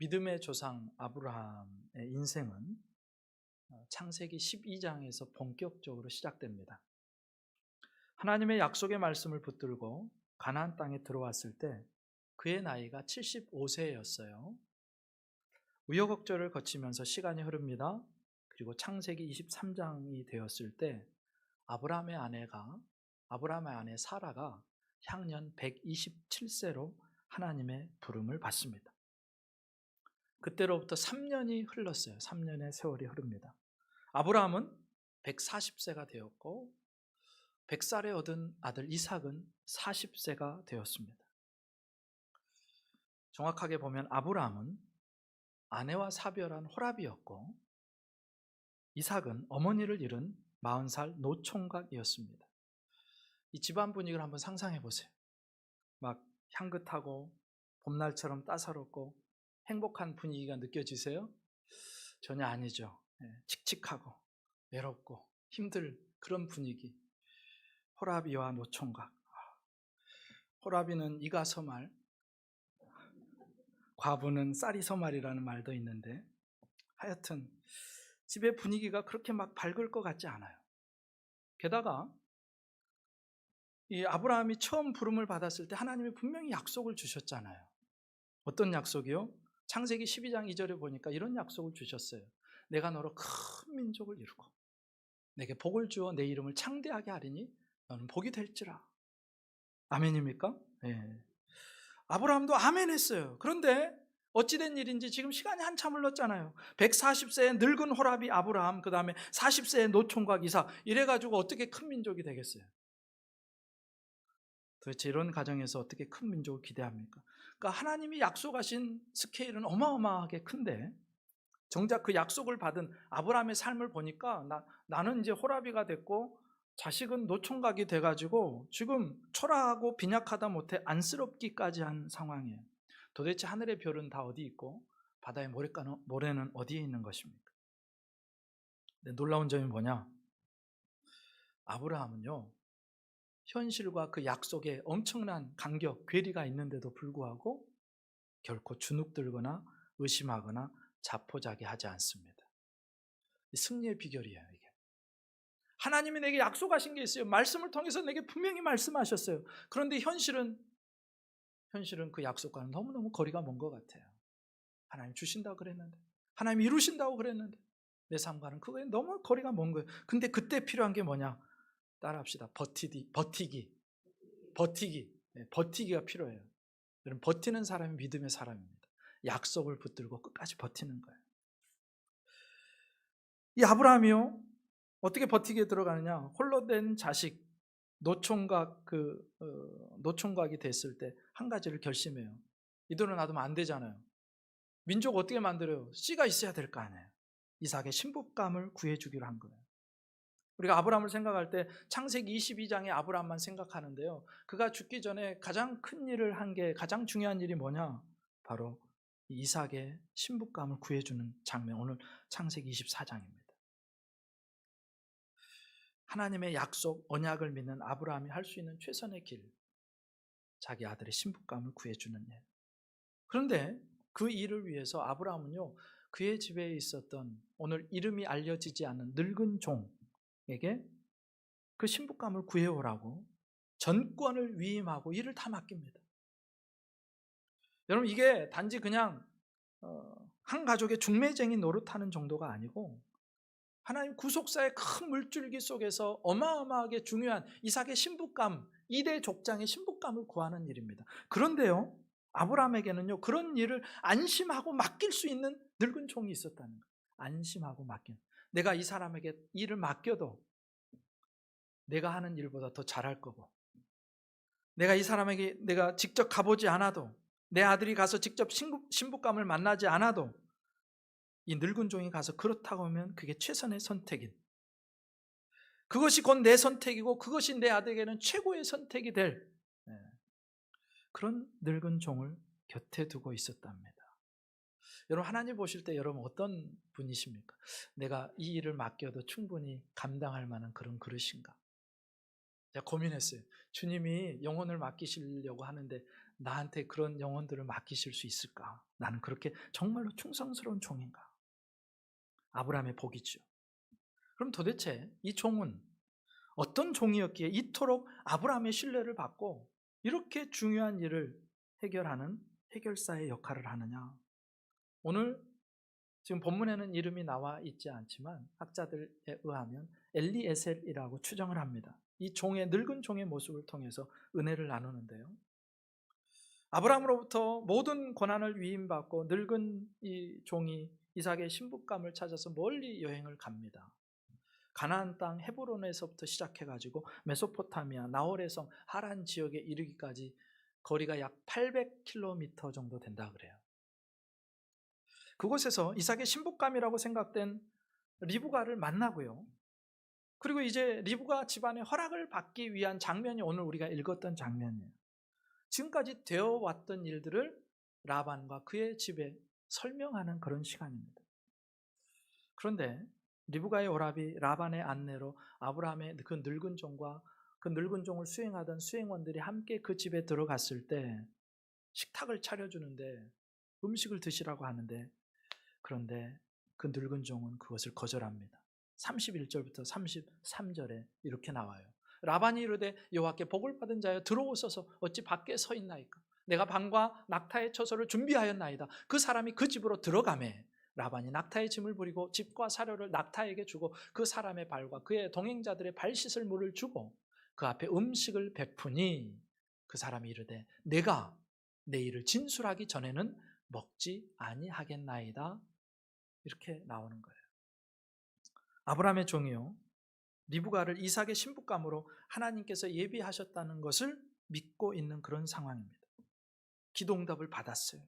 믿음의 조상 아브라함의 인생은 창세기 12장에서 본격적으로 시작됩니다. 하나님의 약속의 말씀을 붙들고 가나안 땅에 들어왔을 때 그의 나이가 75세였어요. 우여곡절을 거치면서 시간이 흐릅니다. 그리고 창세기 23장이 되었을 때 아브라함의 아내 사라가 향년 127세로 하나님의 부름을 받습니다. 그때로부터 3년이 흘렀어요. 3년의 세월이 흐릅니다. 아브라함은 140세가 되었고 100살에 얻은 아들 이삭은 40세가 되었습니다. 정확하게 보면 아브라함은 아내와 사별한 호랍이었고 이삭은 어머니를 잃은 40살 노총각이었습니다. 이 집안 분위기를 한번 상상해 보세요. 막 향긋하고 봄날처럼 따사롭고 행복한 분위기가 느껴지세요? 전혀 아니죠. 칙칙하고 외롭고 힘들 그런 분위기. 호라비와 노총각. 호라비는 이가 서말, 과부는 쌀이 서말이라는 말도 있는데 하여튼 집의 분위기가 그렇게 막 밝을 것 같지 않아요. 게다가 이 아브라함이 처음 부름을 받았을 때 하나님이 분명히 약속을 주셨잖아요. 어떤 약속이요? 창세기 12장 2절에 보니까 이런 약속을 주셨어요. 내가 너로 큰 민족을 이루고 내게 복을 주어 내 이름을 창대하게 하리니 너는 복이 될지라. 아멘입니까? 네. 아브라함도 아멘 했어요. 그런데 어찌된 일인지 지금 시간이 한참 흘렀잖아요. 140세의 늙은 호랍이 아브라함, 그 다음에 40세의 노총각 이삭, 이래가지고 어떻게 큰 민족이 되겠어요? 도대체 이런 가정에서 어떻게 큰 민족을 기대합니까? 그러니까 하나님이 약속하신 스케일은 어마어마하게 큰데 정작 그 약속을 받은 아브라함의 삶을 보니까 나는 이제 호라비가 됐고 자식은 노총각이 돼가지고 지금 초라하고 빈약하다 못해 안쓰럽기까지 한 상황이에요. 도대체 하늘의 별은 다 어디 있고 바다의 모래는 어디에 있는 것입니까? 근데 놀라운 점이 뭐냐? 아브라함은요, 현실과 그 약속에 엄청난 간격, 괴리가 있는데도 불구하고 결코 주눅들거나 의심하거나 자포자기하지 않습니다. 승리의 비결이에요, 이게. 하나님이 내게 약속하신 게 있어요. 말씀을 통해서 내게 분명히 말씀하셨어요. 그런데 현실은 그 약속과는 너무너무 거리가 먼 것 같아요. 하나님 주신다고 그랬는데, 하나님 이루신다고 그랬는데 내 삶과는 그거에 너무 거리가 먼 거예요. 근데 그때 필요한 게 뭐냐? 따라합시다. 버티기가 필요해요. 여러분, 버티는 사람이 믿음의 사람입니다. 약속을 붙들고 끝까지 버티는 거예요. 이 아브라함이요, 어떻게 버티게 들어가느냐? 홀로 된 자식 노총각이 됐을 때 한 가지를 결심해요. 이대로 놔두면 안 되잖아요. 민족 어떻게 만들어요? 씨가 있어야 될 거 아니에요. 이삭의 신부감을 구해주기로 한 거예요. 우리가 아브라함을 생각할 때 창세기 22장의 아브라함만 생각하는데요, 그가 죽기 전에 가장 큰 일을 한 게, 가장 중요한 일이 뭐냐? 바로 이삭의 신부감을 구해주는 장면, 오늘 창세기 24장입니다. 하나님의 약속, 언약을 믿는 아브라함이 할 수 있는 최선의 길, 자기 아들의 신부감을 구해주는 일. 그런데 그 일을 위해서 아브라함은요, 그의 집에 있었던 오늘 이름이 알려지지 않는 늙은 종에게 그 신부감을 구해오라고 전권을 위임하고 일을 다 맡깁니다. 여러분, 이게 단지 그냥 한 가족의 중매쟁이 노릇하는 정도가 아니고 하나님 구속사의 큰 물줄기 속에서 어마어마하게 중요한 이삭의 신부감, 2대 족장의 신부감을 구하는 일입니다. 그런데요, 아브라함에게는요, 그런 일을 안심하고 맡길 수 있는 늙은 종이 있었다는 거예요. 안심하고 맡긴. 내가 이 사람에게 일을 맡겨도 내가 하는 일보다 더 잘할 거고, 내가 이 사람에게 내가 직접 가보지 않아도, 내 아들이 가서 직접 신부감을 만나지 않아도 이 늙은 종이 가서 그렇다고 하면 그게 최선의 선택인, 그것이 곧 내 선택이고 그것이 내 아들에게는 최고의 선택이 될 그런 늙은 종을 곁에 두고 있었답니다. 여러분, 하나님 보실 때 여러분 어떤 분이십니까? 내가 이 일을 맡겨도 충분히 감당할 만한 그런 그릇인가? 제가 고민했어요. 주님이 영혼을 맡기시려고 하는데 나한테 그런 영혼들을 맡기실 수 있을까? 나는 그렇게 정말로 충성스러운 종인가? 아브라함의 복이죠. 그럼 도대체 이 종은 어떤 종이었기에 이토록 아브라함의 신뢰를 받고 이렇게 중요한 일을 해결하는 해결사의 역할을 하느냐? 오늘 지금 본문에는 이름이 나와 있지 않지만 학자들에 의하면 엘리에셀이라고 추정을 합니다. 이 종의 늙은 종의 모습을 통해서 은혜를 나누는데요. 아브라함으로부터 모든 고난을 위임받고 늙은 이 종이 이삭의 신부감을 찾아서 멀리 여행을 갑니다. 가나안 땅 헤브론에서부터 시작해가지고 메소포타미아 나홀의 성 하란 지역에 이르기까지 거리가 약 800km 정도 된다 그래요. 그곳에서 이삭의 신부감이라고 생각된 리브가를 만나고요. 그리고 이제 리브가 집안의 허락을 받기 위한 장면이 오늘 우리가 읽었던 장면이에요. 지금까지 되어 왔던 일들을 라반과 그의 집에 설명하는 그런 시간입니다. 그런데 리브가의 오라비 라반의 안내로 아브라함의 그 늙은 종과 그 늙은 종을 수행하던 수행원들이 함께 그 집에 들어갔을 때 식탁을 차려주는데 음식을 드시라고 하는데, 그런데 그 늙은 종은 그것을 거절합니다. 31절부터 33절에 이렇게 나와요. 라반이 이르되 여호와께 복을 받은 자여 들어오소서 어찌 밖에 서 있나이까? 내가 방과 낙타의 처소를 준비하였나이다. 그 사람이 그 집으로 들어가매 라반이 낙타의 짐을 부리고 집과 사료를 낙타에게 주고 그 사람의 발과 그의 동행자들의 발 씻을 물을 주고 그 앞에 음식을 베푸니 그 사람이 이르되 내가 내 일을 진술하기 전에는 먹지 아니하겠나이다. 이렇게 나오는 거예요. 아브라함의 종이요 리브가를 이삭의 신부감으로 하나님께서 예비하셨다는 것을 믿고 있는 그런 상황입니다. 기도응답을 받았어요.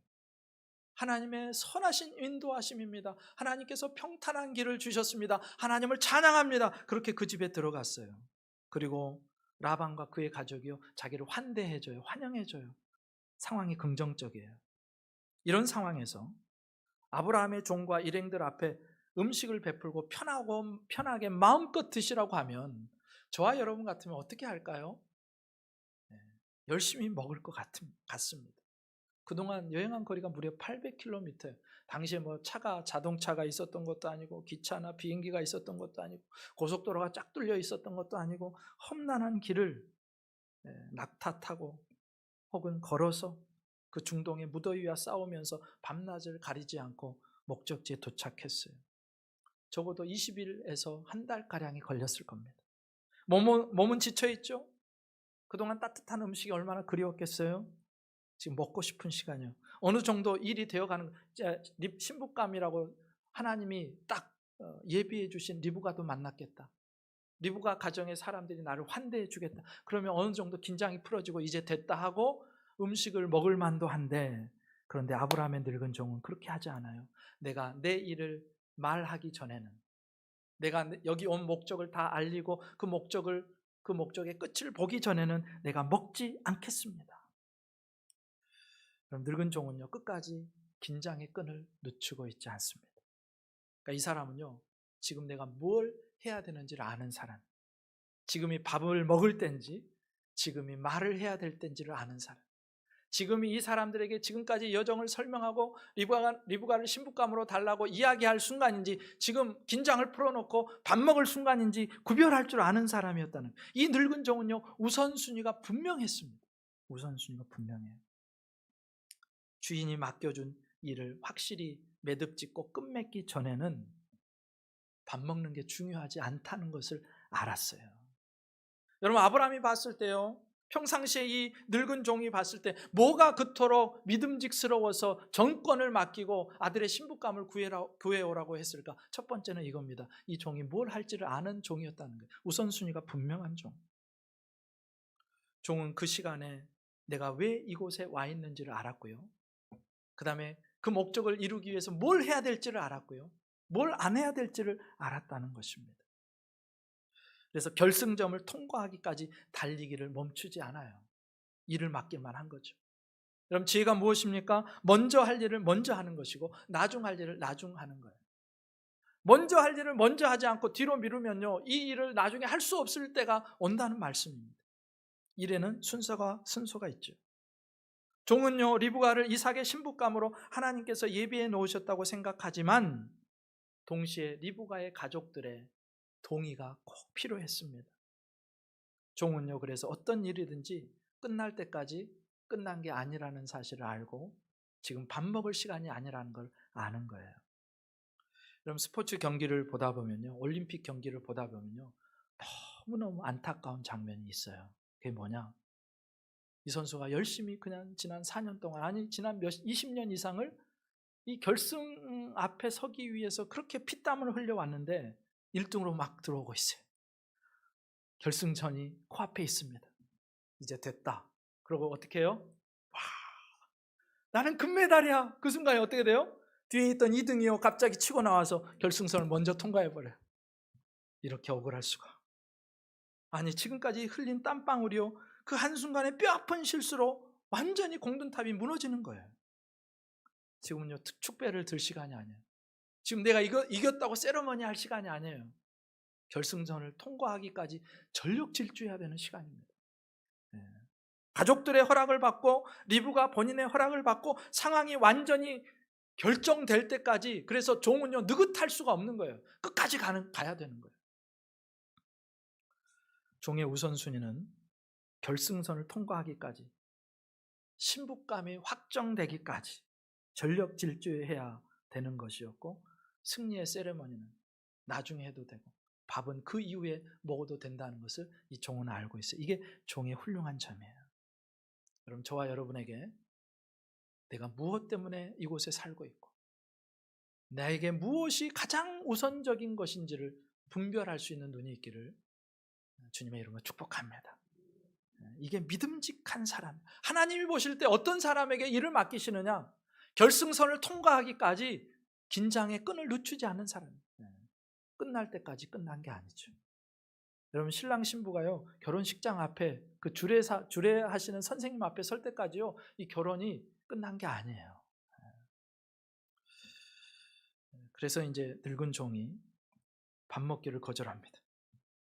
하나님의 선하신 인도하심입니다. 하나님께서 평탄한 길을 주셨습니다. 하나님을 찬양합니다. 그렇게 그 집에 들어갔어요. 그리고 라반과 그의 가족이요 자기를 환대해줘요. 환영해줘요. 상황이 긍정적이에요. 이런 상황에서 아브라함의 종과 일행들 앞에 음식을 베풀고 편하게 마음껏 드시라고 하면 저와 여러분 같으면 어떻게 할까요? 열심히 먹을 것 같습니다. 그동안 여행한 거리가 무려 800km. 당시에 뭐 자동차가 있었던 것도 아니고 기차나 비행기가 있었던 것도 아니고 고속도로가 쫙 뚫려 있었던 것도 아니고 험난한 길을 낙타 타고 혹은 걸어서 그 중동의 무더위와 싸우면서 밤낮을 가리지 않고 목적지에 도착했어요. 적어도 20일에서 한 달가량이 걸렸을 겁니다. 몸은 지쳐있죠? 그동안 따뜻한 음식이 얼마나 그리웠겠어요? 지금 먹고 싶은 시간이요. 어느 정도 일이 되어가는 신부감이라고 하나님이 딱 예비해 주신 리브가도 만났겠다. 리브가 가정의 사람들이 나를 환대해 주겠다. 그러면 어느 정도 긴장이 풀어지고 이제 됐다 하고 음식을 먹을 만도 한데, 그런데 아브라함의 늙은 종은 그렇게 하지 않아요. 내가 내 일을 말하기 전에는, 내가 여기 온 목적을 다 알리고 그 목적의 끝을 보기 전에는 내가 먹지 않겠습니다. 그럼 늙은 종은요 끝까지 긴장의 끈을 늦추고 있지 않습니다. 그러니까 이 사람은요 지금 내가 뭘 해야 되는지를 아는 사람, 지금이 밥을 먹을 때인지 지금이 말을 해야 될 때인지를 아는 사람, 지금이 이 사람들에게 지금까지 여정을 설명하고 리브가를 신부감으로 달라고 이야기할 순간인지 지금 긴장을 풀어놓고 밥 먹을 순간인지 구별할 줄 아는 사람이었다는, 이 늙은 종은요 우선순위가 분명했습니다. 우선순위가 분명해요. 주인이 맡겨준 일을 확실히 매듭짓고 끝맺기 전에는 밥 먹는 게 중요하지 않다는 것을 알았어요. 여러분 아브라함이 봤을 때요 평상시에 이 늙은 종이 봤을 때 뭐가 그토록 믿음직스러워서 정권을 맡기고 아들의 신부감을 구해오라고 했을까? 첫 번째는 이겁니다. 이 종이 뭘 할지를 아는 종이었다는 거예요. 우선순위가 분명한 종. 종은 그 시간에 내가 왜 이곳에 와 있는지를 알았고요, 그 다음에 그 목적을 이루기 위해서 뭘 해야 될지를 알았고요, 뭘 안 해야 될지를 알았다는 것입니다. 그래서 결승점을 통과하기까지 달리기를 멈추지 않아요. 일을 맡길만 한 거죠. 그럼 지혜가 무엇입니까? 먼저 할 일을 먼저 하는 것이고 나중 할 일을 나중 하는 거예요. 먼저 할 일을 먼저 하지 않고 뒤로 미루면요 이 일을 나중에 할 수 없을 때가 온다는 말씀입니다. 일에는 순서가 있죠. 종은요 리브가를 이삭의 신부감으로 하나님께서 예비해 놓으셨다고 생각하지만 동시에 리브가의 가족들의 동의가 꼭 필요했습니다. 종은요 그래서 어떤 일이든지 끝날 때까지 끝난 게 아니라는 사실을 알고 지금 밥 먹을 시간이 아니라는 걸 아는 거예요. 그럼 스포츠 경기를 보다 보면요, 올림픽 경기를 보다 보면요, 너무너무 안타까운 장면이 있어요. 그게 뭐냐? 이 선수가 열심히 그냥 지난 4년 동안, 아니 지난 20년 이상을 이 결승 앞에 서기 위해서 그렇게 피땀을 흘려왔는데 1등으로 막 들어오고 있어요. 결승전이 코앞에 있습니다. 이제 됐다. 그러고 어떻게 해요? 와, 나는 금메달이야. 그 순간에 어떻게 돼요? 뒤에 있던 2등이요 갑자기 치고 나와서 결승선을 먼저 통과해버려요. 이렇게 억울할 수가. 아니 지금까지 흘린 땀방울이요 그 한순간에 뼈아픈 실수로 완전히 공든탑이 무너지는 거예요. 지금은요 축배를 들 시간이 아니에요. 지금 내가 이겼다고 세레머니 할 시간이 아니에요. 결승선을 통과하기까지 전력 질주해야 되는 시간입니다. 가족들의 허락을 받고 리브가 본인의 허락을 받고 상황이 완전히 결정될 때까지, 그래서 종은요 느긋할 수가 없는 거예요. 끝까지 가야 되는 거예요. 종의 우선순위는 결승선을 통과하기까지, 신부감이 확정되기까지 전력 질주해야 되는 것이었고, 승리의 세레머니는 나중에 해도 되고 밥은 그 이후에 먹어도 된다는 것을 이 종은 알고 있어요. 이게 종의 훌륭한 점이에요. 그럼 저와 여러분에게 내가 무엇 때문에 이곳에 살고 있고 나에게 무엇이 가장 우선적인 것인지를 분별할 수 있는 눈이 있기를 주님의 이름으로 축복합니다. 이게 믿음직한 사람, 하나님이 보실 때 어떤 사람에게 일을 맡기시느냐, 결승선을 통과하기까지 긴장의 끈을 늦추지 않는 사람, 끝날 때까지 끝난 게 아니죠. 여러분 신랑 신부가요 결혼식장 앞에 그 주례하시는 선생님 앞에 설 때까지요 이 결혼이 끝난 게 아니에요. 그래서 이제 늙은 종이 밥 먹기를 거절합니다.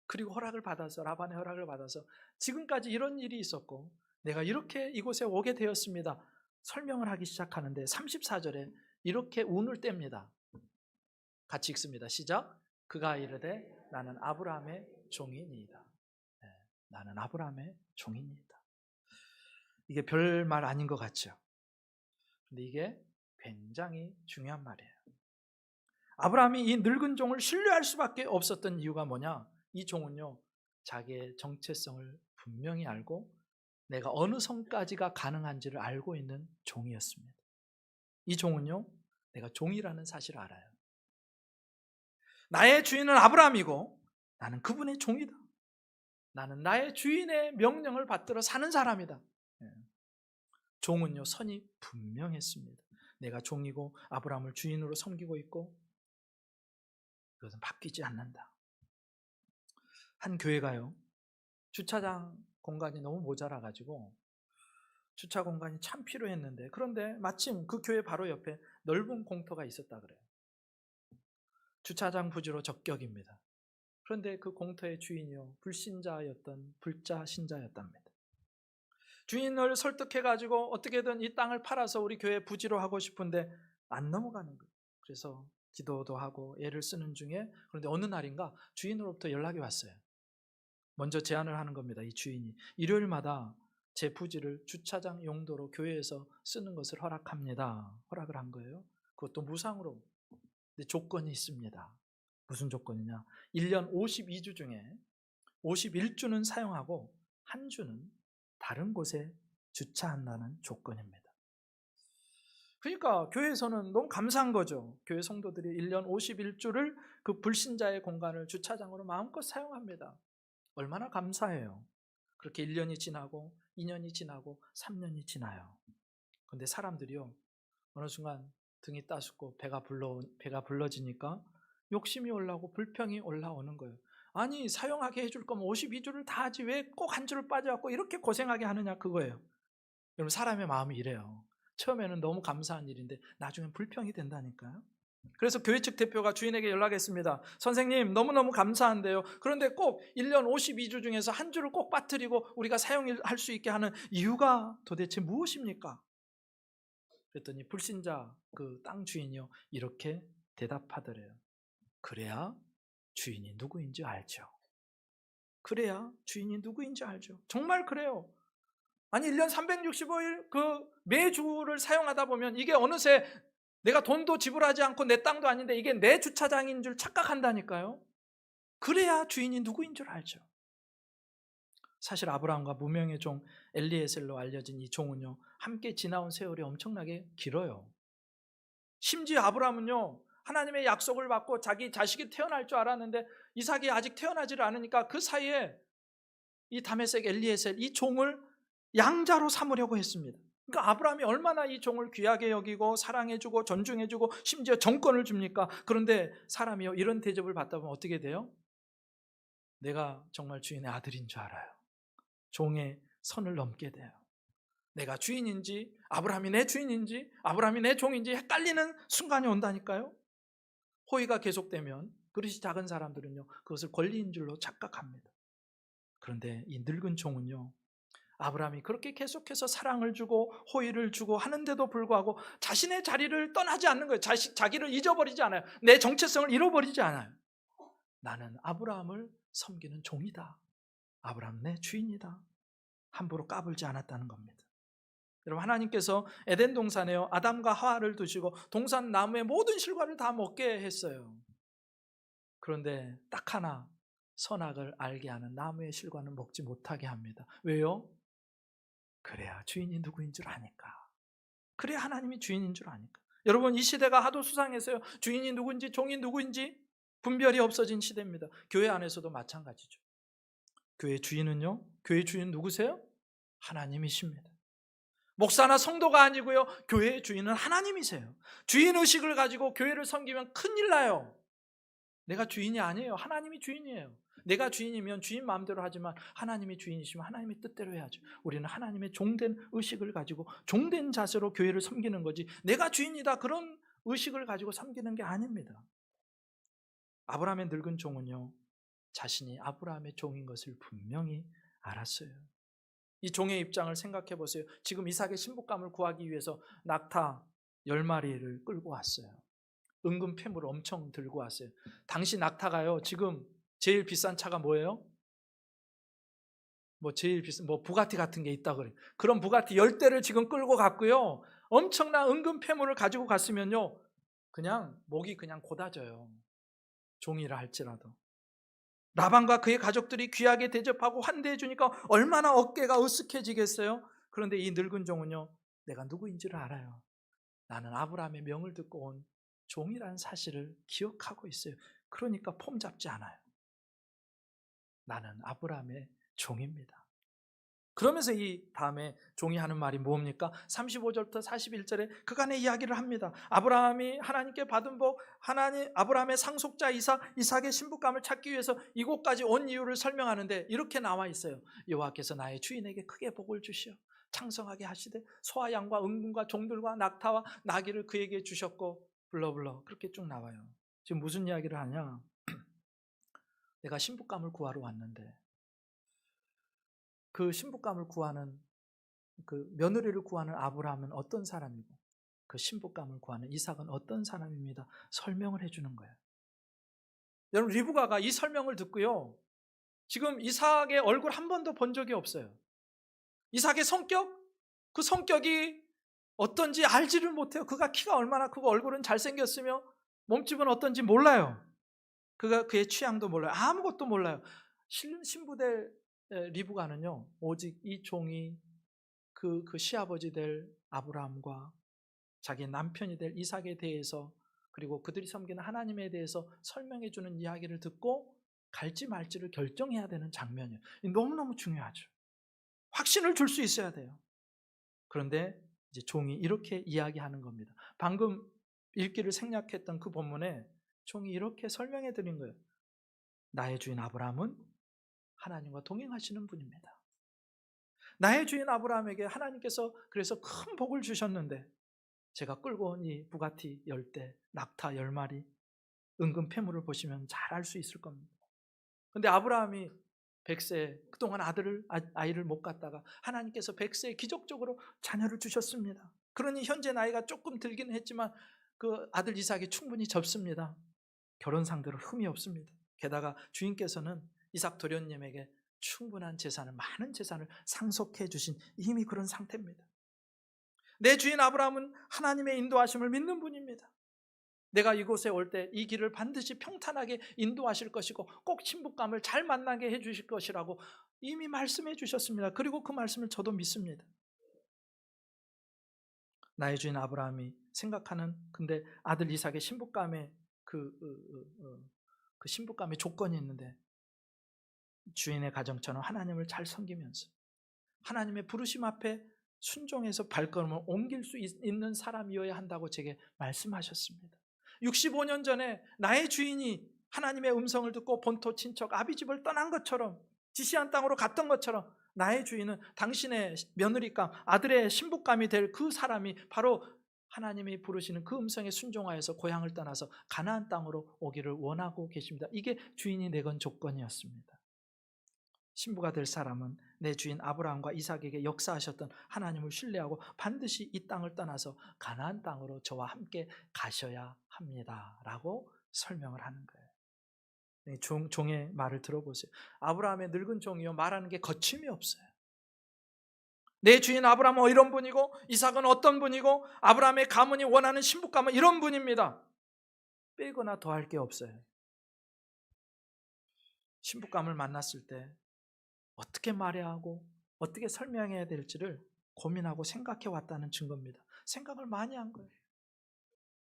그리고 허락을 받아서, 라반의 허락을 받아서 지금까지 이런 일이 있었고 내가 이렇게 이곳에 오게 되었습니다 설명을 하기 시작하는데 34절에 이렇게 운을 뗍니다. 같이 읽습니다. 시작. 그가 이르되 나는 아브라함의 종이니이다. 나는 아브라함의 종이니이다. 이게 별 말 아닌 것 같죠? 근데 이게 굉장히 중요한 말이에요. 아브라함이 이 늙은 종을 신뢰할 수밖에 없었던 이유가 뭐냐? 이 종은요 자기의 정체성을 분명히 알고 내가 어느 선까지가 가능한지를 알고 있는 종이었습니다. 이 종은요 내가 종이라는 사실을 알아요. 나의 주인은 아브라함이고 나는 그분의 종이다. 나는 나의 주인의 명령을 받들어 사는 사람이다. 종은요 선이 분명했습니다. 내가 종이고 아브라함을 주인으로 섬기고 있고 그것은 바뀌지 않는다. 한 교회가요 주차장 공간이 너무 모자라가지고 주차 공간이 참 필요했는데, 그런데 마침 그 교회 바로 옆에 넓은 공터가 있었다 그래요. 주차장 부지로 적격입니다. 그런데 그 공터의 주인이요 불신자였던 불자 신자였답니다. 주인을 설득해가지고 어떻게든 이 땅을 팔아서 우리 교회 부지로 하고 싶은데 안 넘어가는 거예요. 그래서 기도도 하고 애를 쓰는 중에, 그런데 어느 날인가 주인으로부터 연락이 왔어요. 먼저 제안을 하는 겁니다. 이 주인이 일요일마다 제 부지를 주차장 용도로 교회에서 쓰는 것을 허락합니다. 허락을 한 거예요. 그것도 무상으로. 근데 조건이 있습니다. 무슨 조건이냐? 1년 52주 중에 51주는 사용하고 한 주는 다른 곳에 주차한다는 조건입니다. 그러니까 교회에서는 너무 감사한 거죠. 교회 성도들이 1년 51주를 그 불신자의 공간을 주차장으로 마음껏 사용합니다. 얼마나 감사해요. 그렇게 1년이 지나고 2년이 지나고 3년이 지나요. 그런데 사람들이요 어느 순간 등이 따숩고 배가 불러지니까 욕심이 올라오고 불평이 올라오는 거예요. 아니 사용하게 해줄 거면 52주를 다 하지 왜 꼭 한 주를 빠져갖고 이렇게 고생하게 하느냐, 그거예요. 여러분 사람의 마음이 이래요. 처음에는 너무 감사한 일인데 나중엔 불평이 된다니까요. 그래서 교회 측 대표가 주인에게 연락했습니다. 선생님, 너무너무 감사한데요. 그런데 꼭 1년 52주 중에서 한 주를 꼭 빠뜨리고 우리가 사용할 수 있게 하는 이유가 도대체 무엇입니까? 그랬더니 불신자 그 땅 주인이요, 이렇게 대답하더래요. 그래야 주인이 누구인지 알죠. 그래야 주인이 누구인지 알죠. 정말 그래요. 아니 1년 365일 그 매주를 사용하다 보면 이게 어느새 내가 돈도 지불하지 않고 내 땅도 아닌데 이게 내 주차장인 줄 착각한다니까요. 그래야 주인이 누구인 줄 알죠. 사실 아브라함과 무명의 종 엘리에셀로 알려진 이 종은요, 함께 지나온 세월이 엄청나게 길어요. 심지어 아브라함은요, 하나님의 약속을 받고 자기 자식이 태어날 줄 알았는데 이삭이 아직 태어나지를 않으니까 그 사이에 이 다메섹 엘리에셀 이 종을 양자로 삼으려고 했습니다. 그러니까 아브라함이 얼마나 이 종을 귀하게 여기고 사랑해주고 존중해주고 심지어 정권을 줍니까? 그런데 사람이요, 이런 대접을 받다 보면 어떻게 돼요? 내가 정말 주인의 아들인 줄 알아요. 종의 선을 넘게 돼요. 내가 주인인지 아브라함이 내 주인인지 아브라함이 내 종인지 헷갈리는 순간이 온다니까요. 호의가 계속되면 그릇이 작은 사람들은요, 그것을 권리인 줄로 착각합니다. 그런데 이 늙은 종은요, 아브라함이 그렇게 계속해서 사랑을 주고 호의를 주고 하는데도 불구하고 자신의 자리를 떠나지 않는 거예요. 자기를 잊어버리지 않아요. 내 정체성을 잃어버리지 않아요. 나는 아브라함을 섬기는 종이다. 아브라함 내 주인이다. 함부로 까불지 않았다는 겁니다. 여러분, 하나님께서 에덴 동산에요, 아담과 하와를 두시고 동산 나무의 모든 실과를 다 먹게 했어요. 그런데 딱 하나, 선악을 알게 하는 나무의 실과는 먹지 못하게 합니다. 왜요? 그래야 주인이 누구인 줄 아니까. 그래야 하나님이 주인인 줄 아니까. 여러분, 이 시대가 하도 수상해서요, 주인이 누구인지 종이 누구인지 분별이 없어진 시대입니다. 교회 안에서도 마찬가지죠. 교회 주인은요, 교회 주인 누구세요? 하나님이십니다. 목사나 성도가 아니고요, 교회의 주인은 하나님이세요. 주인의식을 가지고 교회를 섬기면 큰일 나요. 내가 주인이 아니에요. 하나님이 주인이에요. 내가 주인이면 주인 마음대로 하지만 하나님이 주인이시면 하나님의 뜻대로 해야죠. 우리는 하나님의 종된 의식을 가지고 종된 자세로 교회를 섬기는 거지, 내가 주인이다 그런 의식을 가지고 섬기는 게 아닙니다. 아브라함의 늙은 종은요, 자신이 아브라함의 종인 것을 분명히 알았어요. 이 종의 입장을 생각해 보세요. 지금 이삭의 신부감을 구하기 위해서 낙타 10마리를 끌고 왔어요. 은금 폐물을 엄청 들고 왔어요. 당시 낙타가요, 지금 제일 비싼 차가 뭐예요? 제일 비싼 부가티 같은 게 있다 그래요. 그런 부가티 10대를 지금 끌고 갔고요, 엄청난 은금 폐물을 가지고 갔으면요, 그냥 목이 그냥 고다져요. 종이라 할지라도. 라반과 그의 가족들이 귀하게 대접하고 환대해 주니까 얼마나 어깨가 으쓱해지겠어요? 그런데 이 늙은 종은요, 내가 누구인지를 알아요. 나는 아브라함의 명을 듣고 온 종이라는 사실을 기억하고 있어요. 그러니까 폼 잡지 않아요. 나는 아브라함의 종입니다. 그러면서 이 다음에 종이 하는 말이 뭡니까? 35절부터 41절에 그간의 이야기를 합니다. 아브라함이 하나님께 받은 복, 아브라함의 상속자 이삭의 신부감을 찾기 위해서 이곳까지 온 이유를 설명하는데 이렇게 나와 있어요. 여호와께서 나의 주인에게 크게 복을 주시어 창성하게 하시되 소와 양과 은금과 종들과 낙타와 나귀를 그에게 주셨고 블러블러 그렇게 쭉 나와요. 지금 무슨 이야기를 하냐? 내가 신부감을 구하러 왔는데 그 신부감을 구하는, 그 며느리를 구하는 아브라함은 어떤 사람이고 그 신부감을 구하는 이삭은 어떤 사람입니다. 설명을 해주는 거예요. 여러분, 리브가가 이 설명을 듣고요, 지금 이삭의 얼굴 한 번도 본 적이 없어요. 이삭의 성격, 그 성격이 어떤지 알지를 못해요. 그가 키가 얼마나 크고 얼굴은 잘생겼으며 몸집은 어떤지 몰라요. 그의 취향도 몰라요. 아무것도 몰라요. 신부될 리브가는요, 오직 이 종이 그 시아버지 될 아브라함과 자기 남편이 될 이삭에 대해서, 그리고 그들이 섬기는 하나님에 대해서 설명해 주는 이야기를 듣고 갈지 말지를 결정해야 되는 장면이에요. 너무너무 중요하죠. 확신을 줄 수 있어야 돼요. 그런데 이제 종이 이렇게 이야기하는 겁니다. 방금 읽기를 생략했던 그 본문에 종이 이렇게 설명해 드린 거예요. 나의 주인 아브라함은 하나님과 동행하시는 분입니다. 나의 주인 아브라함에게 하나님께서 그래서 큰 복을 주셨는데 제가 끌고 온 이 부가티 10대, 낙타 10마리, 은근 폐물을 보시면 잘 알 수 있을 겁니다. 근데 아브라함이 100세 그동안 아이를 못 갖다가 하나님께서 100세에 기적적으로 자녀를 주셨습니다. 그러니 현재 나이가 조금 들긴 했지만 그 아들 이삭이 충분히 접습니다. 결혼 상대로 흠이 없습니다. 게다가 주인께서는 이삭 도련님에게 충분한 재산을, 많은 재산을 상속해 주신 이미 그런 상태입니다. 내 주인 아브라함은 하나님의 인도하심을 믿는 분입니다. 내가 이곳에 올 때 이 길을 반드시 평탄하게 인도하실 것이고 꼭 신부감을 잘 만나게 해 주실 것이라고 이미 말씀해 주셨습니다. 그리고 그 말씀을 저도 믿습니다. 나의 주인 아브라함이 생각하는, 근데 아들 이삭의 신부감의 그 신부감의 조건이 있는데, 주인의 가정처럼 하나님을 잘 섬기면서 하나님의 부르심 앞에 순종해서 발걸음을 옮길 수 있는 사람이어야 한다고 제게 말씀하셨습니다. 65년 전에 나의 주인이 하나님의 음성을 듣고 본토 친척 아비집을 떠난 것처럼, 지시한 땅으로 갔던 것처럼, 나의 주인은 당신의 며느리감, 아들의 신부감이 될 그 사람이 바로 하나님이 부르시는 그 음성에 순종하여서 고향을 떠나서 가나안 땅으로 오기를 원하고 계십니다. 이게 주인이 내건 조건이었습니다. 신부가 될 사람은 내 주인 아브라함과 이삭에게 역사하셨던 하나님을 신뢰하고 반드시 이 땅을 떠나서 가나안 땅으로 저와 함께 가셔야 합니다 라고 설명을 하는 거예요. 종의 말을 들어보세요. 아브라함의 늙은 종이요, 말하는 게 거침이 없어요. 내 주인 아브라함은 이런 분이고 이삭은 어떤 분이고 아브라함의 가문이 원하는 신부감은 이런 분입니다. 빼거나 더할 게 없어요. 신부감을 만났을 때 어떻게 말해야 하고 어떻게 설명해야 될지를 고민하고 생각해 왔다는 증거입니다. 생각을 많이 한 거예요.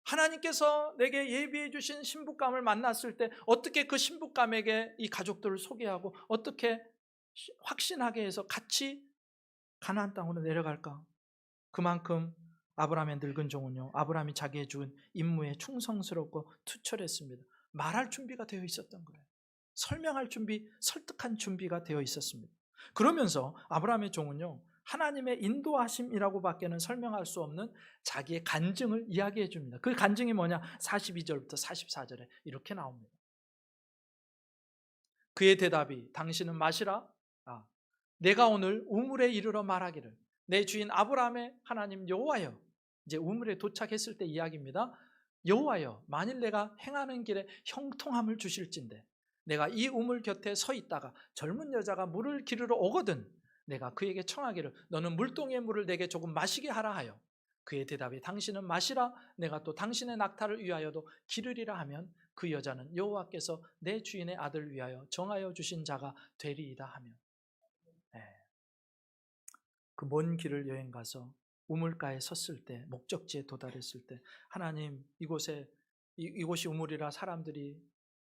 하나님께서 내게 예비해 주신 신부감을 만났을 때 어떻게 그 신부감에게 이 가족들을 소개하고 어떻게 확신하게 해서 같이 가나안 땅으로 내려갈까? 그만큼 아브라함의 늙은 종은요, 아브라함이 자기의 준 임무에 충성스럽고 투철했습니다. 말할 준비가 되어 있었던 거예요. 설명할 준비, 설득한 준비가 되어 있었습니다. 그러면서 아브라함의 종은요, 하나님의 인도하심이라고 밖에는 설명할 수 없는 자기의 간증을 이야기해 줍니다. 그 간증이 뭐냐? 42절부터 44절에 이렇게 나옵니다. 그의 대답이, 당신은 마시라. 내가 오늘 우물에 이르러 말하기를, 내 주인 아브라함의 하나님 여호와여. 이제 우물에 도착했을 때 이야기입니다. 여호와여, 만일 내가 행하는 길에 형통함을 주실진대 내가 이 우물 곁에 서 있다가 젊은 여자가 물을 기르러 오거든 내가 그에게 청하기를 너는 물동이의 물을 내게 조금 마시게 하라 하여, 그의 대답이, 당신은 마시라. 내가 또 당신의 낙타를 위하여도 기르리라 하면 그 여자는 여호와께서 내 주인의 아들을 위하여 정하여 주신 자가 되리이다 하며, 그 먼 길을 여행 가서 우물가에 섰을 때, 목적지에 도달했을 때, 하나님, 이곳이 우물이라 사람들이,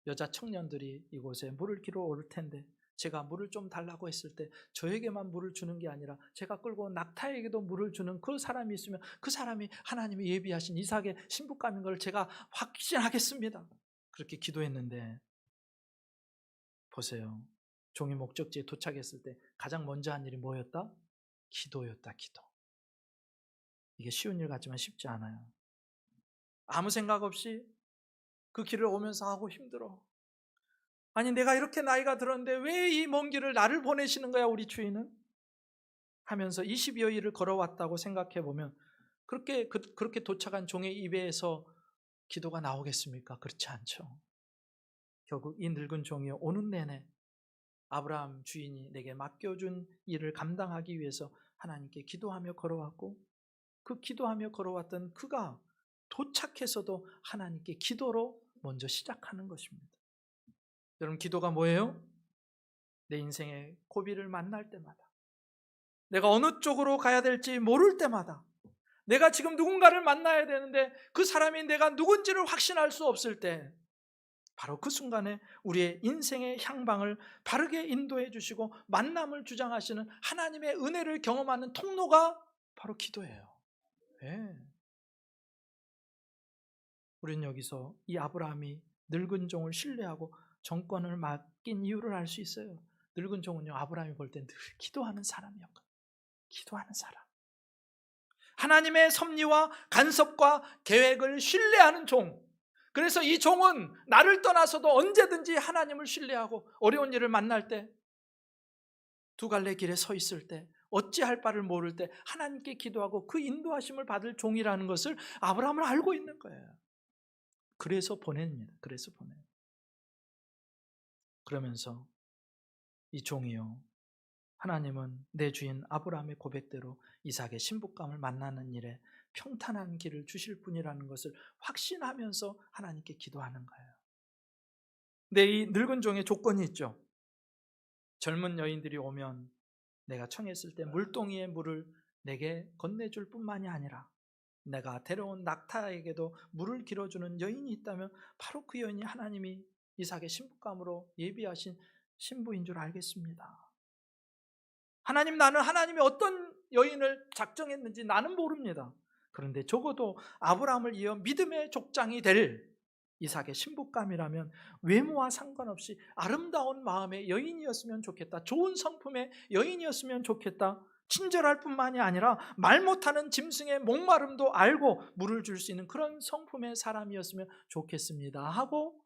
여자 청년들이 이곳에 물을 기르러 올 텐데 제가 물을 좀 달라고 했을 때 저에게만 물을 주는 게 아니라 제가 끌고 온 낙타에게도 물을 주는 그 사람이 있으면 그 사람이 하나님이 예비하신 이삭의 신부감인 걸 제가 확신하겠습니다. 그렇게 기도했는데 보세요. 종이 목적지에 도착했을 때 가장 먼저 한 일이 뭐였다? 기도였다. 기도. 이게 쉬운 일 같지만 쉽지 않아요. 아무 생각 없이 그 길을 오면서 하고 힘들어. 아니, 내가 이렇게 나이가 들었는데 왜 이 먼 길을 나를 보내시는 거야, 우리 주인은? 하면서 20여일을 걸어왔다고 생각해 보면 그렇게 도착한 종의 입에서 기도가 나오겠습니까? 그렇지 않죠. 결국 이 늙은 종이 오는 내내 아브라함 주인이 내게 맡겨준 일을 감당하기 위해서 하나님께 기도하며 걸어왔고, 그 기도하며 걸어왔던 그가 도착해서도 하나님께 기도로 먼저 시작하는 것입니다. 여러분, 기도가 뭐예요? 내 인생의 고비를 만날 때마다, 내가 어느 쪽으로 가야 될지 모를 때마다, 내가 지금 누군가를 만나야 되는데 그 사람이 내가 누군지를 확신할 수 없을 때, 바로 그 순간에 우리의 인생의 향방을 바르게 인도해 주시고 만남을 주장하시는 하나님의 은혜를 경험하는 통로가 바로 기도예요. 네. 우리는 여기서 이 아브라함이 늙은 종을 신뢰하고 정권을 맡긴 이유를 알 수 있어요. 늙은 종은요, 아브라함이 볼 때 늘 기도하는 사람이었거든요. 기도하는 사람. 하나님의 섭리와 간섭과 계획을 신뢰하는 종. 그래서 이 종은 나를 떠나서도 언제든지 하나님을 신뢰하고 어려운 일을 만날 때, 두 갈래 길에 서 있을 때, 어찌할 바를 모를 때 하나님께 기도하고 그 인도하심을 받을 종이라는 것을 아브라함은 알고 있는 거예요. 그래서 보냅니다. 그래서 보내요. 그러면서 이 종이요, 하나님은 내 주인 아브라함의 고백대로 이삭의 신부감을 만나는 일에 평탄한 길을 주실 분이라는 것을 확신하면서 하나님께 기도하는 거예요. 근데 이 늙은 종의 조건이 있죠. 젊은 여인들이 오면 내가 청했을 때 물동이의 물을 내게 건네줄 뿐만이 아니라 내가 데려온 낙타에게도 물을 길어주는 여인이 있다면 바로 그 여인이 하나님이 이삭의 신부감으로 예비하신 신부인 줄 알겠습니다. 하나님, 나는 하나님이 어떤 여인을 작정했는지 나는 모릅니다. 그런데 적어도 아브라함을 이어 믿음의 족장이 될 이삭의 신부감이라면 외모와 상관없이 아름다운 마음의 여인이었으면 좋겠다. 좋은 성품의 여인이었으면 좋겠다. 친절할 뿐만이 아니라 말 못하는 짐승의 목마름도 알고 물을 줄 수 있는 그런 성품의 사람이었으면 좋겠습니다 하고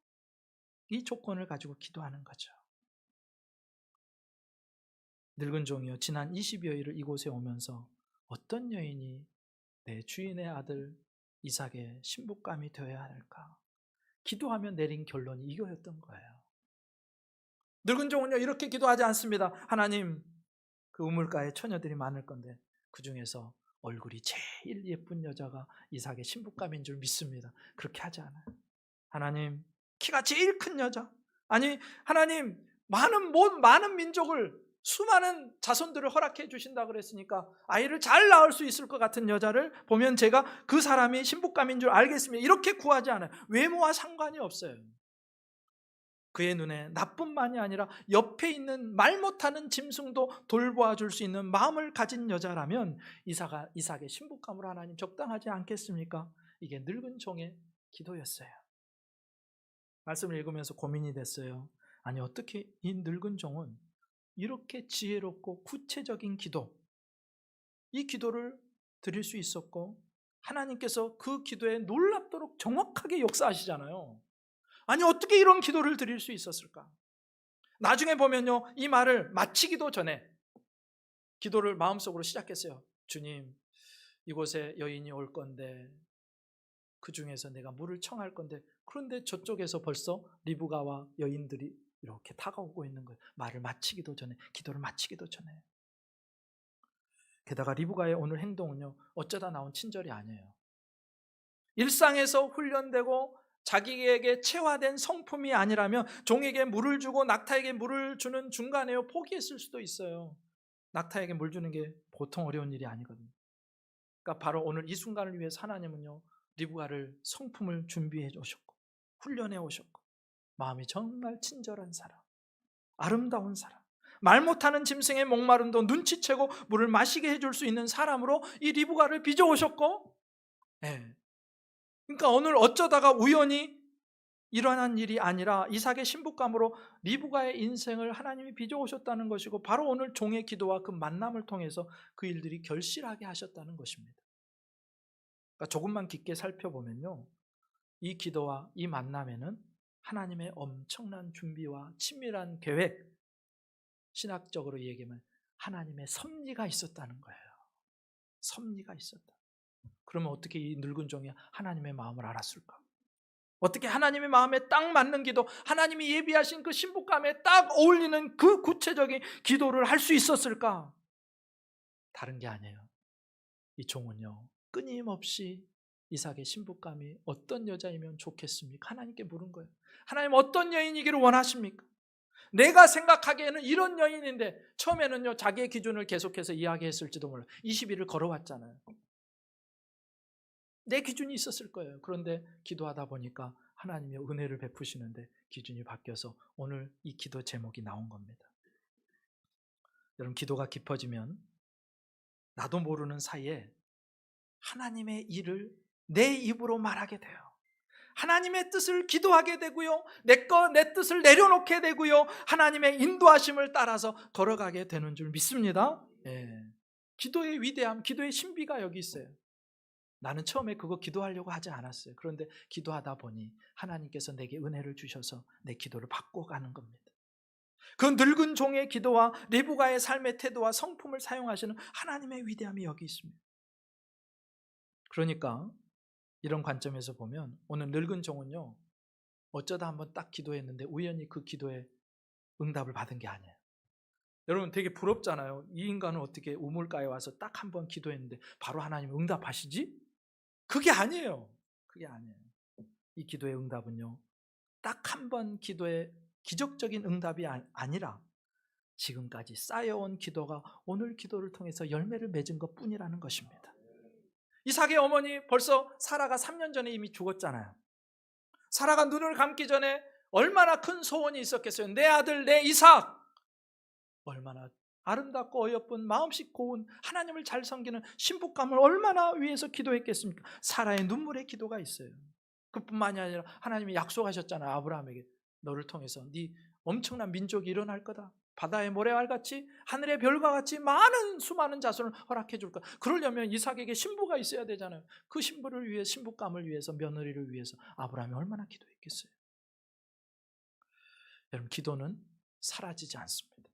이 조건을 가지고 기도하는 거죠. 늙은 종이요, 지난 20여일을 이곳에 오면서 어떤 여인이 내 주인의 아들 이삭의 신부감이 되어야 할까 기도하며 내린 결론이 이거였던 거예요. 늙은 종은요 이렇게 기도하지 않습니다. 하나님, 그 우물가에 처녀들이 많을 건데 그 중에서 얼굴이 제일 예쁜 여자가 이삭의 신부감인 줄 믿습니다. 그렇게 하지 않아요. 하나님, 키가 제일 큰 여자, 아니 하나님, 많은 민족을, 수많은 자손들을 허락해 주신다 그랬으니까 아이를 잘 낳을 수 있을 것 같은 여자를 보면 제가 그 사람이 신부감인 줄 알겠습니다. 이렇게 구하지 않아요. 외모와 상관이 없어요. 그의 눈에 나뿐만이 아니라 옆에 있는 말 못하는 짐승도 돌보아 줄 수 있는 마음을 가진 여자라면 이삭의 신부감으로 하나님 적당하지 않겠습니까? 이게 늙은 종의 기도였어요. 말씀을 읽으면서 고민이 됐어요. 아니, 어떻게 이 늙은 종은 이렇게 지혜롭고 구체적인 기도, 이 기도를 드릴 수 있었고 하나님께서 그 기도에 놀랍도록 정확하게 역사하시잖아요. 아니, 어떻게 이런 기도를 드릴 수 있었을까? 나중에 보면요, 이 말을 마치기도 전에 기도를 마음속으로 시작했어요. 주님, 이곳에 여인이 올 건데 그 중에서 내가 물을 청할 건데, 그런데 저쪽에서 벌써 리브가와 여인들이 이렇게 다가오고 있는 거예요. 말을 마치기도 전에, 기도를 마치기도 전에. 게다가 리브가의 오늘 행동은요, 어쩌다 나온 친절이 아니에요. 일상에서 훈련되고 자기에게 체화된 성품이 아니라면 종에게 물을 주고 낙타에게 물을 주는 중간에요 포기했을 수도 있어요. 낙타에게 물 주는 게 보통 어려운 일이 아니거든요. 그러니까 바로 오늘 이 순간을 위해서 하나님은요, 리브가를 성품을 준비해 오셨고 훈련해 오셨고, 마음이 정말 친절한 사람, 아름다운 사람, 말 못하는 짐승의 목마름도 눈치채고 물을 마시게 해줄 수 있는 사람으로 이 리브가를 빚어오셨고, 그러니까 오늘 어쩌다가 우연히 일어난 일이 아니라 이삭의 신부감으로 리브가의 인생을 하나님이 빚어오셨다는 것이고, 바로 오늘 종의 기도와 그 만남을 통해서 그 일들이 결실하게 하셨다는 것입니다. 그러니까 조금만 깊게 살펴보면요, 이 기도와 이 만남에는 하나님의 엄청난 준비와 친밀한 계획, 신학적으로 얘기하면 하나님의 섭리가 있었다는 거예요. 섭리가 있었다. 그러면 어떻게 이 늙은 종이 하나님의 마음을 알았을까? 어떻게 하나님의 마음에 딱 맞는 기도, 하나님이 예비하신 그 신부감에 딱 어울리는 그 구체적인 기도를 할 수 있었을까? 다른 게 아니에요. 이 종은요, 끊임없이 이삭의 신부감이 어떤 여자이면 좋겠습니까? 하나님께 물은 거예요. 하나님, 어떤 여인이기를 원하십니까? 내가 생각하기에는 이런 여인인데, 처음에는요 자기의 기준을 계속해서 이야기했을지도 몰라요. 20일을 걸어왔잖아요. 내 기준이 있었을 거예요. 그런데 기도하다 보니까 하나님의 은혜를 베푸시는데 기준이 바뀌어서 오늘 이 기도 제목이 나온 겁니다. 여러분, 기도가 깊어지면 나도 모르는 사이에 하나님의 일을 내 입으로 말하게 돼요. 하나님의 뜻을 기도하게 되고요, 내 뜻을 내려놓게 되고요, 하나님의 인도하심을 따라서 걸어가게 되는 줄 믿습니다. 기도의 위대함, 기도의 신비가 여기 있어요. 나는 처음에 그거 기도하려고 하지 않았어요. 그런데 기도하다 보니 하나님께서 내게 은혜를 주셔서 내 기도를 바꿔가는 겁니다. 그 늙은 종의 기도와 리브가의 삶의 태도와 성품을 사용하시는 하나님의 위대함이 여기 있습니다. 그러니까 이런 관점에서 보면 오늘 늙은 종은요, 어쩌다 한번 딱 기도했는데 우연히 그 기도에 응답을 받은 게 아니에요. 여러분 되게 부럽잖아요. 이 인간은 어떻게 우물가에 와서 딱 한 번 기도했는데 바로 하나님 응답하시지? 그게 아니에요. 그게 아니에요. 이 기도의 응답은요, 딱 한 번 기도의 기적적인 응답이 아니라 지금까지 쌓여온 기도가 오늘 기도를 통해서 열매를 맺은 것뿐이라는 것입니다. 이삭의 어머니 벌써 사라가 3년 전에 이미 죽었잖아요. 사라가 눈을 감기 전에 얼마나 큰 소원이 있었겠어요. 내 아들 내 이삭, 얼마나 아름답고 어여쁜 마음씨 고운 하나님을 잘 섬기는 신부감을 얼마나 위해서 기도했겠습니까? 사라의 눈물의 기도가 있어요. 그뿐만이 아니라 하나님이 약속하셨잖아요. 아브라함에게 너를 통해서 네 엄청난 민족이 일어날 거다. 바다의 모래알같이 하늘의 별과 같이 많은 수많은 자손을 허락해 줄 거다. 그러려면 이삭에게 신부가 있어야 되잖아요. 그 신부를 위해, 신부감을 위해서, 며느리를 위해서 아브라함이 얼마나 기도했겠어요. 여러분, 기도는 사라지지 않습니다.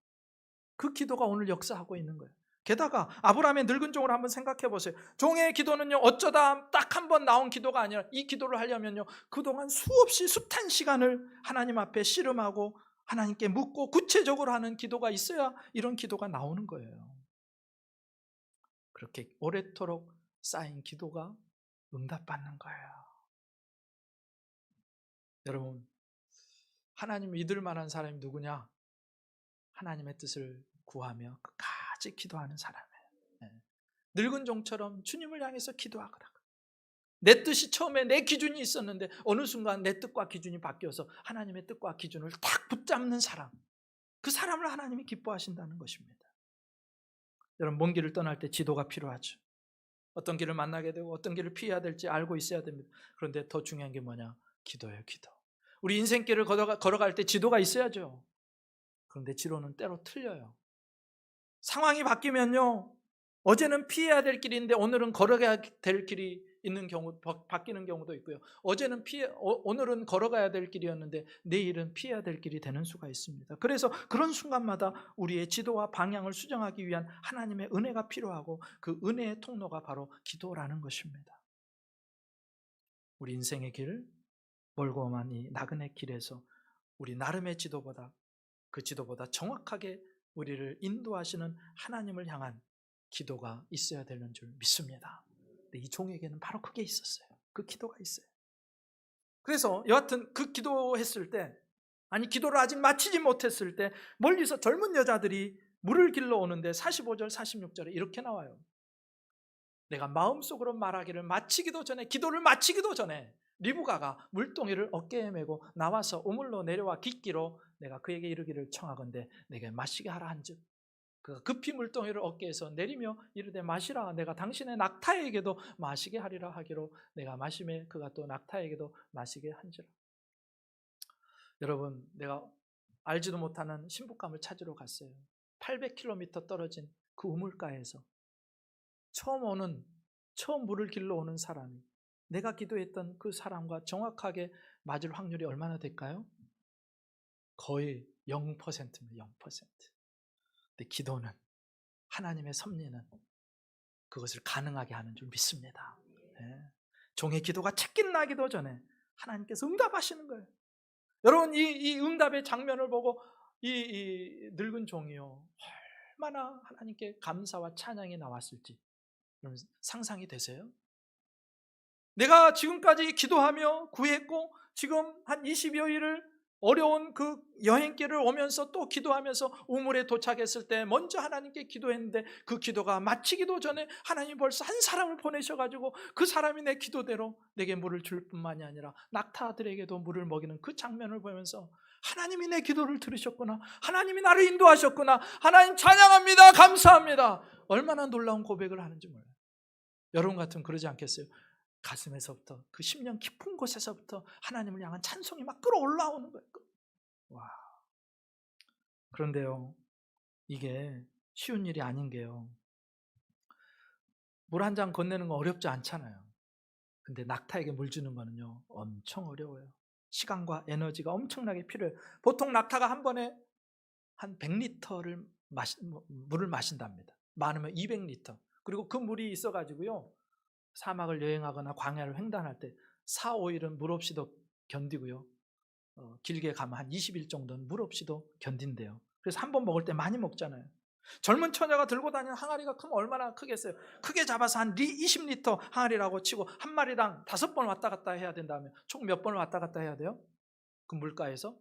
그 기도가 오늘 역사하고 있는 거예요. 게다가 아브라함의 늙은 종을 한번 생각해 보세요. 종의 기도는요, 어쩌다 딱 한 번 나온 기도가 아니라 이 기도를 하려면요, 그동안 수없이 숱한 시간을 하나님 앞에 씨름하고 하나님께 묻고 구체적으로 하는 기도가 있어야 이런 기도가 나오는 거예요. 그렇게 오래도록 쌓인 기도가 응답받는 거예요. 여러분, 하나님 믿을 만한 사람이 누구냐? 하나님의 뜻을 구하며 끝까지 기도하는 사람이에요. 늙은 종처럼 주님을 향해서 기도하거라. 내 뜻이 처음에 내 기준이 있었는데 어느 순간 내 뜻과 기준이 바뀌어서 하나님의 뜻과 기준을 딱 붙잡는 사람, 그 사람을 하나님이 기뻐하신다는 것입니다. 여러분, 먼 길을 떠날 때 지도가 필요하죠. 어떤 길을 만나게 되고 어떤 길을 피해야 될지 알고 있어야 됩니다. 그런데 더 중요한 게 뭐냐? 기도예요, 기도. 우리 인생길을 걸어갈 때 지도가 있어야죠. 그런데 지도는 때로 틀려요. 상황이 바뀌면요, 어제는 피해야 될 길인데 오늘은 걸어가야 될 길이 있는 경우, 바뀌는 경우도 있고요. 오늘은 걸어가야 될 길이었는데 내일은 피해야 될 길이 되는 수가 있습니다. 그래서 그런 순간마다 우리의 지도와 방향을 수정하기 위한 하나님의 은혜가 필요하고 그 은혜의 통로가 바로 기도라는 것입니다. 우리 인생의 길, 멀고 험한 이 나그네 길에서 우리 나름의 지도보다, 그 지도보다 정확하게 우리를 인도하시는 하나님을 향한 기도가 있어야 되는 줄 믿습니다. 근데 이 종에게는 바로 그게 있었어요. 그 기도가 있어요. 그래서 여하튼 그 기도했을 때, 아니 기도를 아직 마치지 못했을 때 멀리서 젊은 여자들이 물을 길러 오는데 45절 46절에 이렇게 나와요. 내가 마음속으로 말하기를 마치기도 전에, 기도를 마치기도 전에 리브가가 물동이를 어깨에 메고 나와서 우물로 내려와 깃기로 내가 그에게 이르기를 청하건대 내게 마시게 하라 한즉 그가 급히 물동이를 어깨에서 내리며 이르되 마시라, 내가 당신의 낙타에게도 마시게 하리라 하기로 내가 마시매 그가 또 낙타에게도 마시게 한지라. 여러분, 내가 알지도 못하는 신부감을 찾으러 갔어요. 800km 떨어진 그 우물가에서 처음 물을 길러 오는 사람이 내가 기도했던 그 사람과 정확하게 맞을 확률이 얼마나 될까요? 거의 0%입니다. 0%. 근데 기도는, 하나님의 섭리는 그것을 가능하게 하는 줄 믿습니다. 네. 종의 기도가 채길 나기도 전에 하나님께서 응답하시는 거예요. 여러분, 이 응답의 장면을 보고 이 늙은 종이요, 얼마나 하나님께 감사와 찬양이 나왔을지 여러분 상상이 되세요? 내가 지금까지 기도하며 구했고 지금 한 20여일을 어려운 그 여행길을 오면서 또 기도하면서 우물에 도착했을 때 먼저 하나님께 기도했는데 그 기도가 마치기도 전에 하나님이 벌써 한 사람을 보내셔가지고 그 사람이 내 기도대로 내게 물을 줄 뿐만이 아니라 낙타들에게도 물을 먹이는 그 장면을 보면서 하나님이 내 기도를 들으셨구나, 하나님이 나를 인도하셨구나, 하나님 찬양합니다, 감사합니다. 얼마나 놀라운 고백을 하는지 몰라요. 여러분 같으면 그러지 않겠어요? 가슴에서부터, 그 심령 깊은 곳에서부터 하나님을 향한 찬송이 막 끌어올라오는 거예요. 와. 그런데요, 이게 쉬운 일이 아닌 게요, 물 한 잔 건네는 거 어렵지 않잖아요. 근데 낙타에게 물 주는 거는요 엄청 어려워요. 시간과 에너지가 엄청나게 필요해요. 보통 낙타가 한 번에 한 100리터를 물을 마신답니다. 많으면 200리터. 그리고 그 물이 있어가지고요 사막을 여행하거나 광야를 횡단할 때 4, 5일은 물 없이도 견디고요 길게 가면 한 20일 정도는 물 없이도 견딘대요. 그래서 한 번 먹을 때 많이 먹잖아요. 젊은 처녀가 들고 다니는 항아리가 크면 얼마나 크겠어요. 크게 잡아서 한 20리터 항아리라고 치고 한 마리당 5번 왔다 갔다 해야 된다면 총 몇 번을 왔다 갔다 해야 돼요? 그 물가에서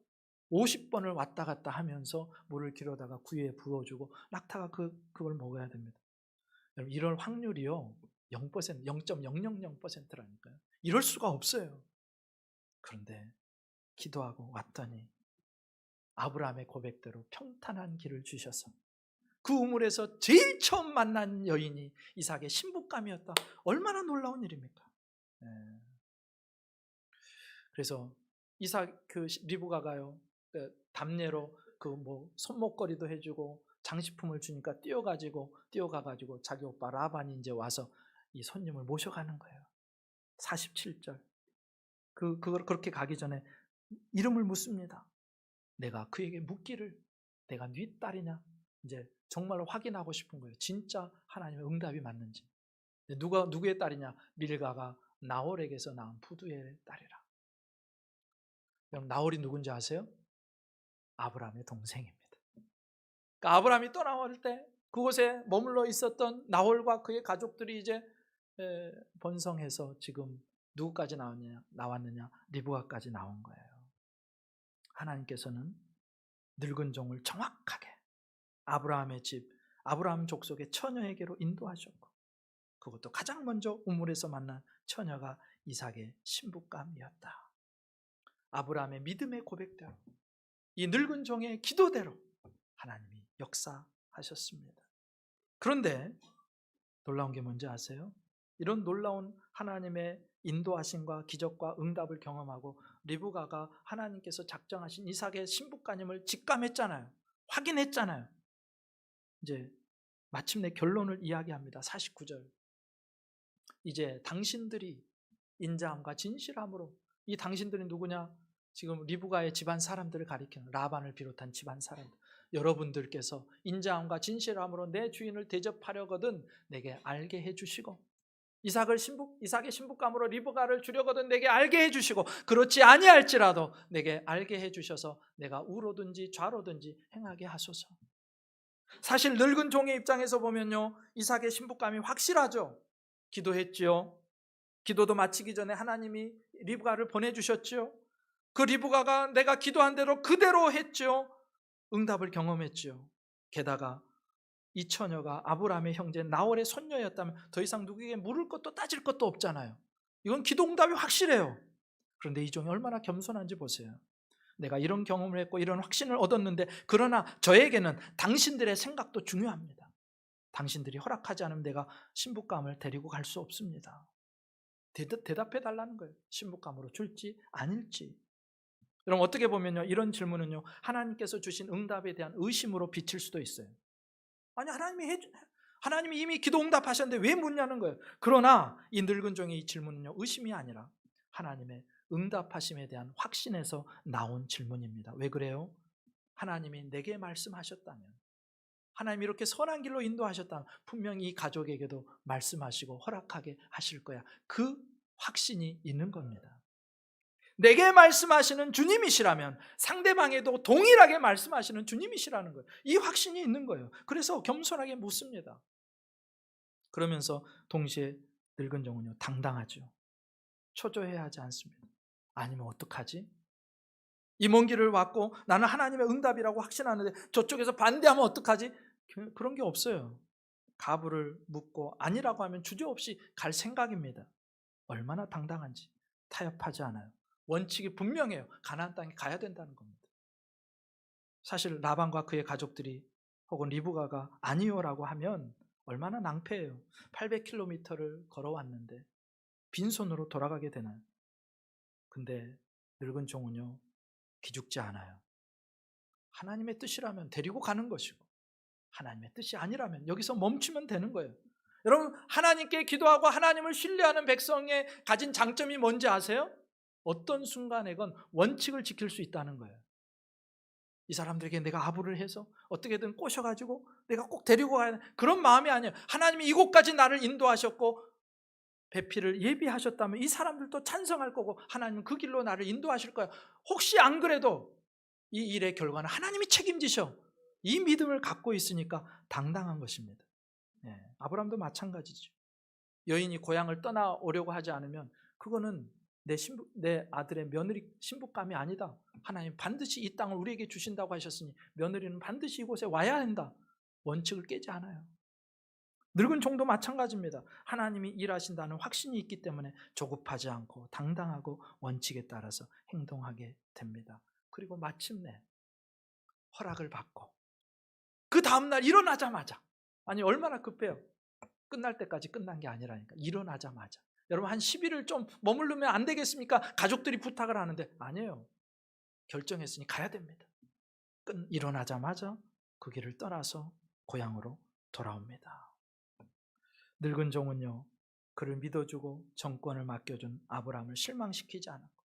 50번을 왔다 갔다 하면서 물을 길어다가 구유에 부어주고 낙타가 그걸 먹어야 됩니다. 여러분 이럴 확률이요 0%, 0.000%라니까요. 이럴 수가 없어요. 그런데 기도하고 왔더니 아브라함의 고백대로 평탄한 길을 주셔서 그 우물에서 제일 처음 만난 여인이 이삭의 신부감이었다. 얼마나 놀라운 일입니까? 그래서 이삭 리브가가요 담례로 손목걸이도 해주고 장식품을 주니까 뛰어가가지고 자기 오빠 라반이 이제 와서 이 손님을 모셔가는 거예요. 47절 그걸 그렇게 가기 전에 이름을 묻습니다. 내가 그에게 묻기를 내가 네 딸이냐? 이제 정말로 확인하고 싶은 거예요. 진짜 하나님의 응답이 맞는지. 누구의 딸이냐? 밀가가 나홀에게서 낳은 푸두엘의 딸이라. 그럼 나홀이 누군지 아세요? 아브라함의 동생입니다. 그러니까 아브라함이 떠나올 때 그곳에 머물러 있었던 나홀과 그의 가족들이 이제 번성해서 지금 누구까지 나왔느냐? 리브가까지 나온 거예요. 하나님께서는 늙은 종을 정확하게 아브라함의 집, 아브라함 족속의 처녀에게로 인도하셨고 그것도 가장 먼저 우물에서 만난 처녀가 이삭의 신부감이었다. 아브라함의 믿음의 고백대로 이 늙은 종의 기도대로 하나님이 역사하셨습니다. 그런데 놀라운 게 뭔지 아세요? 이런 놀라운 하나님의 인도하심과 기적과 응답을 경험하고 리브가가 하나님께서 작정하신 이삭의 신부감임을 직감했잖아요. 확인했잖아요. 이제 마침내 결론을 이야기합니다. 49절. 이제 당신들이 인자함과 진실함으로, 이 당신들이 누구냐? 지금 리브가의 집안 사람들을 가리키는 라반을 비롯한 집안 사람들. 여러분들께서 인자함과 진실함으로 내 주인을 대접하려거든 내게 알게 해주시고, 이삭의 신부감으로 리브가를 주려거든 내게 알게 해주시고, 그렇지 아니할지라도 내게 알게 해주셔서 내가 우로든지 좌로든지 행하게 하소서. 사실 늙은 종의 입장에서 보면요, 이삭의 신부감이 확실하죠. 기도했지요. 기도도 마치기 전에 하나님이 리브가를 보내주셨지요. 그 리브가가 내가 기도한 대로 그대로 했지요. 응답을 경험했지요. 게다가 이 처녀가 아브라함의 형제 나홀의 손녀였다면 더 이상 누구에게 물을 것도 따질 것도 없잖아요. 이건 기도 응답이 확실해요. 그런데 이 종이 얼마나 겸손한지 보세요. 내가 이런 경험을 했고 이런 확신을 얻었는데, 그러나 저에게는 당신들의 생각도 중요합니다. 당신들이 허락하지 않으면 내가 신부감을 데리고 갈 수 없습니다. 대답해 달라는 거예요. 신부감으로 줄지 아닐지. 여러분 어떻게 보면요, 이런 질문은요 하나님께서 주신 응답에 대한 의심으로 비칠 수도 있어요. 아니 하나님이 이미 기도 응답하셨는데 왜 묻냐는 거예요. 그러나 이 늙은 종의 이 질문은요 의심이 아니라 하나님의 응답하심에 대한 확신에서 나온 질문입니다. 왜 그래요? 하나님이 내게 말씀하셨다면, 하나님이 이렇게 선한 길로 인도하셨다면 분명히 이 가족에게도 말씀하시고 허락하게 하실 거야. 그 확신이 있는 겁니다. 내게 말씀하시는 주님이시라면 상대방에도 동일하게 말씀하시는 주님이시라는 거예요. 이 확신이 있는 거예요. 그래서 겸손하게 묻습니다. 그러면서 동시에 늙은 종은요 당당하죠. 초조해야 하지 않습니다. 아니면 어떡하지? 이 먼 길을 왔고 나는 하나님의 응답이라고 확신하는데 저쪽에서 반대하면 어떡하지? 그런 게 없어요. 가부를 묻고 아니라고 하면 주저없이 갈 생각입니다. 얼마나 당당한지. 타협하지 않아요. 원칙이 분명해요. 가나안 땅에 가야 된다는 겁니다. 사실 라반과 그의 가족들이 혹은 리브가가 아니요라고 하면 얼마나 낭패예요. 800km를 걸어왔는데 빈손으로 돌아가게 되나요? 근데 늙은 종은요 기죽지 않아요. 하나님의 뜻이라면 데리고 가는 것이고, 하나님의 뜻이 아니라면 여기서 멈추면 되는 거예요. 여러분, 하나님께 기도하고 하나님을 신뢰하는 백성의 가진 장점이 뭔지 아세요? 어떤 순간에건 원칙을 지킬 수 있다는 거예요. 이 사람들에게 내가 아부를 해서 어떻게든 꼬셔가지고 내가 꼭 데리고 가야 하는 그런 마음이 아니에요. 하나님이 이곳까지 나를 인도하셨고 배필을 예비하셨다면 이 사람들도 찬성할 거고 하나님은 그 길로 나를 인도하실 거예요. 혹시 안 그래도 이 일의 결과는 하나님이 책임지셔. 이 믿음을 갖고 있으니까 당당한 것입니다. 아브라함도 마찬가지죠. 여인이 고향을 떠나오려고 하지 않으면 그거는 내 아들의 며느리 신부감이 아니다. 하나님 반드시 이 땅을 우리에게 주신다고 하셨으니 며느리는 반드시 이곳에 와야 한다. 원칙을 깨지 않아요. 늙은 종도 마찬가지입니다. 하나님이 일하신다는 확신이 있기 때문에 조급하지 않고 당당하고 원칙에 따라서 행동하게 됩니다. 그리고 마침내 허락을 받고 그 다음날 일어나자마자, 아니 얼마나 급해요. 끝날 때까지 끝난 게 아니라니까. 일어나자마자. 여러분 한 10일을 좀 머무르면 안 되겠습니까? 가족들이 부탁을 하는데 아니에요. 결정했으니 가야 됩니다. 일어나자마자 그 길을 떠나서 고향으로 돌아옵니다. 늙은 종은요, 그를 믿어주고 정권을 맡겨준 아브라함을 실망시키지 않았고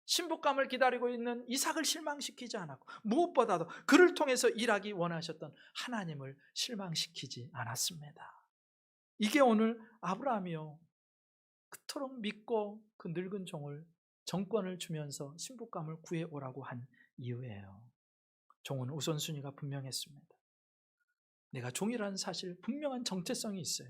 신부감을 기다리고 있는 이삭을 실망시키지 않았고 무엇보다도 그를 통해서 일하기 원하셨던 하나님을 실망시키지 않았습니다. 이게 오늘 아브라함이요, 그토록 믿고 그 늙은 종을 정권을 주면서 신부감을 구해오라고 한 이유예요. 종은 우선순위가 분명했습니다. 내가 종이라는 사실 분명한 정체성이 있어요.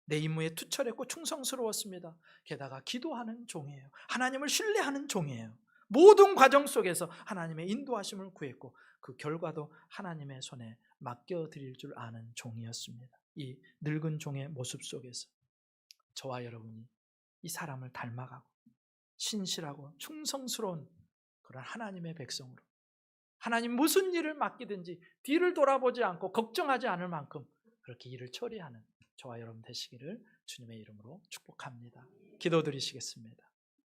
내 임무에 투철했고 충성스러웠습니다. 게다가 기도하는 종이에요. 하나님을 신뢰하는 종이에요. 모든 과정 속에서 하나님의 인도하심을 구했고 그 결과도 하나님의 손에 맡겨드릴 줄 아는 종이었습니다. 이 늙은 종의 모습 속에서 저와 여러분이 이 사람을 닮아가고 신실하고 충성스러운 그런 하나님의 백성으로 하나님 무슨 일을 맡기든지 뒤를 돌아보지 않고 걱정하지 않을 만큼 그렇게 일을 처리하는 저와 여러분 되시기를 주님의 이름으로 축복합니다. 기도드리시겠습니다.